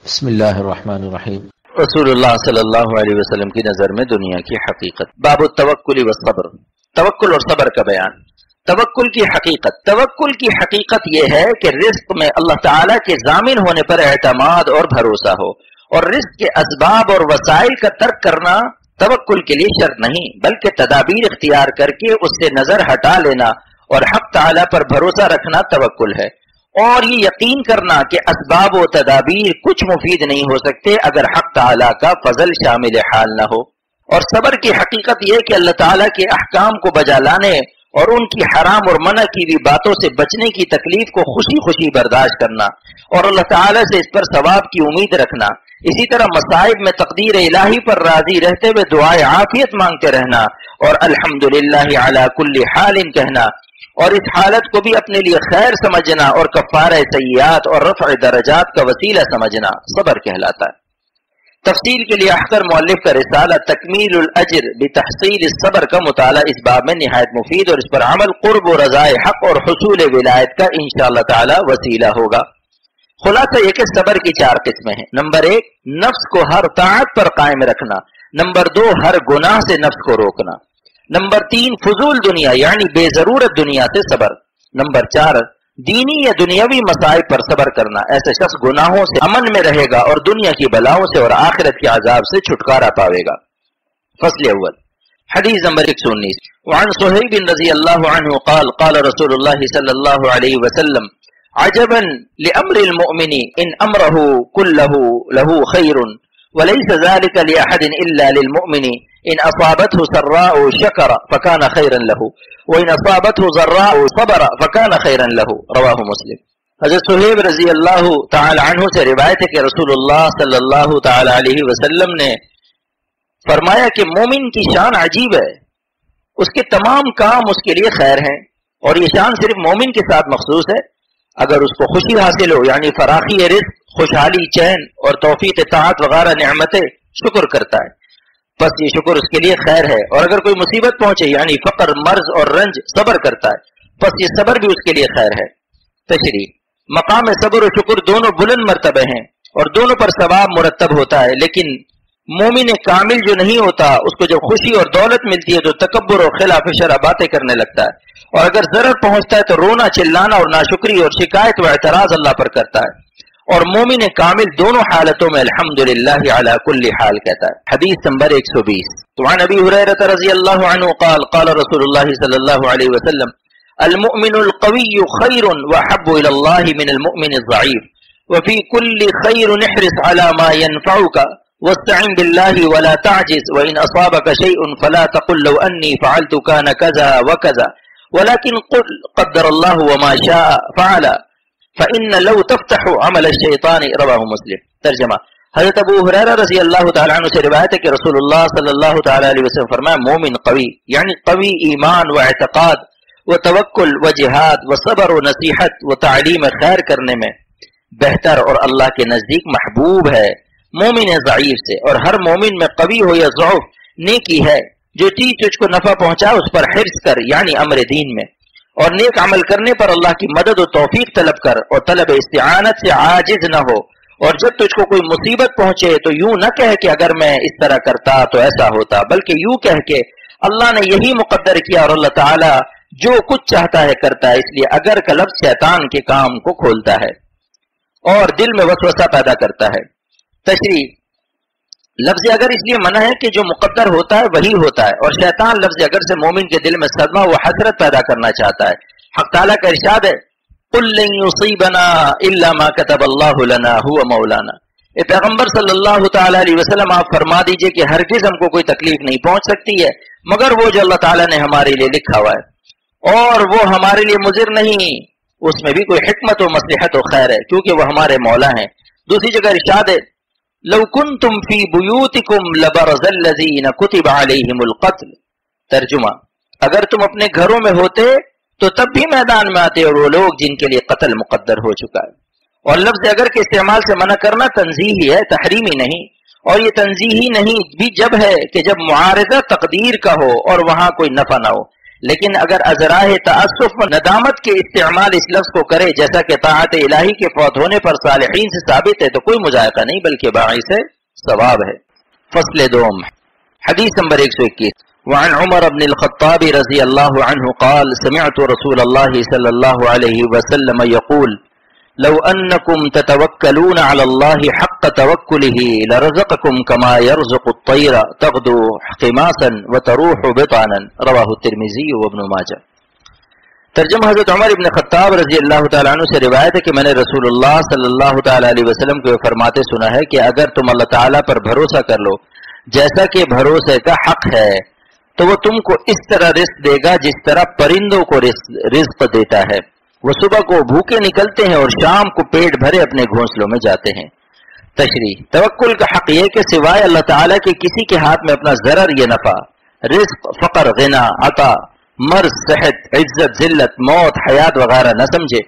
بسم اللہ الرحمن الرحیم۔ رسول اللہ صلی اللہ علیہ وسلم کی نظر میں دنیا کی حقیقت۔ باب التوکل والصبر، توکل اور صبر کا بیان۔ توکل کی حقیقت یہ ہے کہ رزق میں اللہ تعالیٰ کے ضامن ہونے پر اعتماد اور بھروسہ ہو، اور رزق کے اسباب اور وسائل کا ترک کرنا توکل کے لیے شرط نہیں، بلکہ تدابیر اختیار کر کے اس سے نظر ہٹا لینا اور حق تعالیٰ پر بھروسہ رکھنا توکل ہے۔ اور یہ یقین کرنا کہ اسباب و تدابیر کچھ مفید نہیں ہو سکتے اگر حق تعالیٰ کا فضل شامل حال نہ ہو۔ اور صبر کی حقیقت یہ کہ اللہ تعالیٰ کے احکام کو بجا لانے اور ان کی حرام اور منع کی ہوئی باتوں سے بچنے کی تکلیف کو خوشی خوشی برداشت کرنا اور اللہ تعالیٰ سے اس پر ثواب کی امید رکھنا، اسی طرح مصائب میں تقدیر الہی پر راضی رہتے ہوئے دعائے عافیت مانگتے رہنا اور الحمدللہ علی کل حال کہنا، اور اس حالت کو بھی اپنے لیے خیر سمجھنا اور کفارہ سیئات اور رفع درجات کا وسیلہ سمجھنا صبر کہلاتا ہے۔ تفصیل کے لیے احتر مؤلف کا رسالہ تکمیل الاجر بتحصیل الصبر کا مطالعہ اس باب میں نہایت مفید، اور اس پر عمل قرب و رضائے حق اور حصول ولایت کا انشاءاللہ تعالی وسیلہ ہوگا۔ خلاصہ یہ کہ صبر کی 4 قسمیں ہیں۔ نمبر 1، نفس کو ہر طاعت پر قائم رکھنا۔ نمبر 2، ہر گناہ سے نفس کو روکنا۔ نمبر 3، فضول دنیا یعنی بے ضرورت دنیا سے صبر۔ نمبر 4، دینی یا دنیاوی مصائب پر صبر کرنا۔ ایسا شخص گناہوں سے امن میں رہے گا اور دنیا کی بلاؤں سے اور آخرت کے عذاب سے چھٹکارا پاوے گا۔ فصل اول، حدیث نمبر 119، وعن صہیب رضی اللہ عنہ قال قال رسول اللہ صلی اللہ علیہ وسلم عجبا لامر المؤمن ان امره كله له خیر وليس ذلك لأحد إلا للمؤمن ان اصابته سراء شکر فکان خیرا له وان اصابته ضراء صبر فکان خیرا له، رواہ مسلم۔ حضرت صہیب رضی اللہ تعالی عنہ سے روایت ہے کہ رسول اللہ صلی اللہ تعالی علیہ وسلم نے فرمایا کہ مومن کی شان عجیب ہے، اس کے تمام کام اس کے لیے خیر ہیں، اور یہ شان صرف مومن کے ساتھ مخصوص ہے۔ اگر اس کو خوشی حاصل ہو یعنی فراخی رزق، خوشحالی، چین اور توفیق طاعت وغیرہ نعمتیں، شکر کرتا ہے، بس یہ شکر اس کے لیے خیر ہے۔ اور اگر کوئی مصیبت پہنچے یعنی فقر، مرض اور رنج، صبر کرتا ہے، بس یہ صبر بھی اس کے لیے خیر ہے۔ تشریح، مقام صبر و شکر دونوں بلند مرتبے ہیں اور دونوں پر ثواب مرتب ہوتا ہے، لیکن مومن کامل جو نہیں ہوتا اس کو جب خوشی اور دولت ملتی ہے تو تکبر اور خلاف شرع باتیں کرنے لگتا ہے، اور اگر ضرر پہنچتا ہے تو رونا، چلانا اور ناشکری اور شکایت و اعتراض اللہ پر کرتا ہے، اور مومن کامل دونوں حالتوں میں الحمدللہ علی کل حال کہتا ہے۔ حدیث نمبر 120، وعن ابی ہریرہ رضی اللہ عنہ قال قال رسول اللہ صلی اللہ علیہ وسلم المؤمن القوی خیر واحب الی اللہ من المؤمن الضعیف وفی کل خیر احرص علی ما ينفعک واستعن بالله ولا تعجز وإن أصابك شيء فلا تقل لو أني فعلت كان كذا وكذا ولكن قل قدر الله وما شاء فعل فإن لو تفتح عمل الشيطان، رواہ مسلم۔ ترجمہ، حضرت ابو ہریرہ رضی اللہ تعالی عنہ سے روایت ہے کہ رسول اللہ صلی اللہ تعالی علیہ وسلم فرمایا مومن قوی یعنی قوی ایمان و اعتقاد و توکل و جہاد و صبر و نصیحت و تعلیم خیر کرنے میں بہتر اور اللہ کے نزدیک محبوب ہے مومن ضعیف سے، اور ہر مومن میں قوی ہو یا ضعف نیکی ہے، جو چیز تجھ کو نفع پہنچا اس پر حرص کر یعنی امر دین میں، اور نیک عمل کرنے پر اللہ کی مدد و توفیق طلب کر اور طلب استعانت سے عاجز نہ ہو، اور جب تجھ کو کوئی مصیبت پہنچے تو یوں نہ کہہ کہ اگر میں اس طرح کرتا تو ایسا ہوتا، بلکہ یوں کہہ کہ اللہ نے یہی مقدر کیا اور اللہ تعالی جو کچھ چاہتا ہے کرتا ہے، اس لیے اگر کا لفظ شیطان کے کام کو کھولتا ہے اور دل میں وسوسہ پیدا کرتا ہے۔ تشریح، لفظ اگر اس لیے منع ہے کہ جو مقدر ہوتا ہے وہی ہوتا ہے، اور شیطان لفظ اگر سے مومن کے دل میں صدمہ و حسرت پیدا کرنا چاہتا ہے۔ حق تعالیٰ کا ارشاد ہے قُلْ لَن يُصِيبَنَا إِلَّا مَا كَتَبَ اللَّهُ لَنَا هُوَ مَوْلَانَا، اے پیغمبر صلی اللہ تعالیٰ علیہ وسلم آپ فرما دیجئے کہ ہرگز ہم کو کوئی تکلیف نہیں پہنچ سکتی ہے مگر وہ جو اللہ تعالیٰ نے ہمارے لیے لکھا ہوا ہے، اور وہ ہمارے لیے مضر نہیں، اس میں بھی کوئی حکمت و مصلحت و خیر ہے کیونکہ وہ ہمارے مولا ہیں۔ دوسری جگہ ارشاد ہے لو کنتم فی بیوتکم لبرز الذین کتب علیہم القتل، ترجمہ، اگر تم اپنے گھروں میں ہوتے تو تب بھی میدان میں آتے اور وہ لوگ جن کے لیے قتل مقدر ہو چکا ہے۔ اور لفظ اگر کے استعمال سے منع کرنا تنزیہی ہے، تحریمی نہیں، اور یہ تنزیہی نہیں بھی جب ہے کہ جب معارضہ تقدیر کا ہو اور وہاں کوئی نفع نہ ہو، لیکن اگر ازراہ تعسف و ندامت کے استعمال اس لفظ کو کرے جیسا کہ طاعت الہی کے فوت ہونے پر صالحین سے ثابت ہے تو کوئی مذائقہ نہیں بلکہ باعث ثواب ہے۔ فصل دوم، حدیث نمبر 121، وعن عمر بن الخطاب رضی اللہ عنہ قال سمعت رسول اللہ صلی اللہ علیہ وسلم یقول لو انکم تتوکلون علی اللہ حق توکلہ لرزقکم کما یرزق الطیر تغدو خماسا وتروح بطانا، رواہ الترمذی وابن ماجہ۔ ترجمہ حضرت عمر بن خطاب رضی اللہ تعالیٰ عنہ سے روایت ہے کہ میں نے رسول اللہ صلی اللہ تعالیٰ علیہ وسلم کو فرماتے سنا ہے کہ اگر تم اللہ تعالیٰ پر بھروسہ کر لو جیسا کہ بھروسے کا حق ہے تو وہ تم کو اس طرح رزق دے گا جس طرح پرندوں کو رزق دیتا ہے۔ وہ صبح کو بھوکے نکلتے ہیں اور شام کو پیٹ بھرے اپنے گھونسلوں میں جاتے ہیں۔ تشریح، توکل کا حق یہ کہ سوائے اللہ تعالیٰ کے کسی کے ہاتھ میں اپنا ضرر یا نفع، رزق، فقر، غنا، عطا، مرض، صحت، عزت، ذلت، موت، حیات وغیرہ نہ سمجھے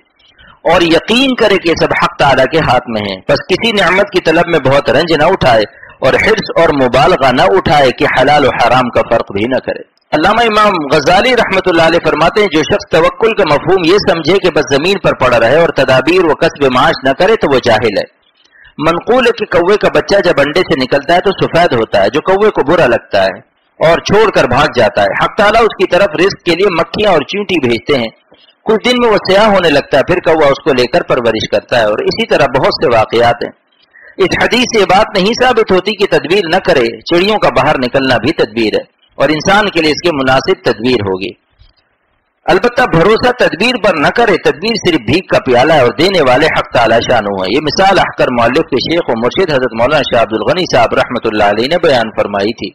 اور یقین کرے کہ سب حق تعالیٰ کے ہاتھ میں ہیں۔ بس کسی نعمت کی طلب میں بہت رنج نہ اٹھائے اور حرص اور مبالغہ نہ اٹھائے کہ حلال و حرام کا فرق بھی نہ کرے۔ علامہ امام غزالی رحمۃ اللہ علیہ فرماتے ہیں جو شخص توکل کا مفہوم یہ سمجھے کہ بس زمین پر پڑا رہے اور تدابیر و کسب معاش نہ کرے تو وہ جاہل ہے۔ منقول ہے کہ کوے کا بچہ جب انڈے سے نکلتا ہے تو سفید ہوتا ہے جو کوے کو برا لگتا ہے اور چھوڑ کر بھاگ جاتا ہے۔ حق تعالیٰ اس کی طرف رزق کے لیے مکھیاں اور چیونٹی بھیجتے ہیں، کچھ دن میں وہ سیاہ ہونے لگتا ہے، پھر کوا اس کو لے کر پرورش کرتا ہے، اور اسی طرح بہت سے واقعات ہیں۔ اس حدیث سے یہ بات نہیں ثابت ہوتی کہ تدبیر نہ کرے، چڑیوں کا باہر نکلنا بھی تدبیر ہے اور انسان کے لیے اس کے مناسب تدبیر ہوگی۔ البتہ بھروسہ تدبیر پر نہ کرے، تدبیر صرف بھیک کا پیالہ ہے اور دینے والے حق تعالی شانو ہے۔ یہ مثال احکر مؤلف کے شیخ و مرشد حضرت مولانا شاہ عبد الغنی صاحب رحمۃ اللہ علیہ نے بیان فرمائی تھی۔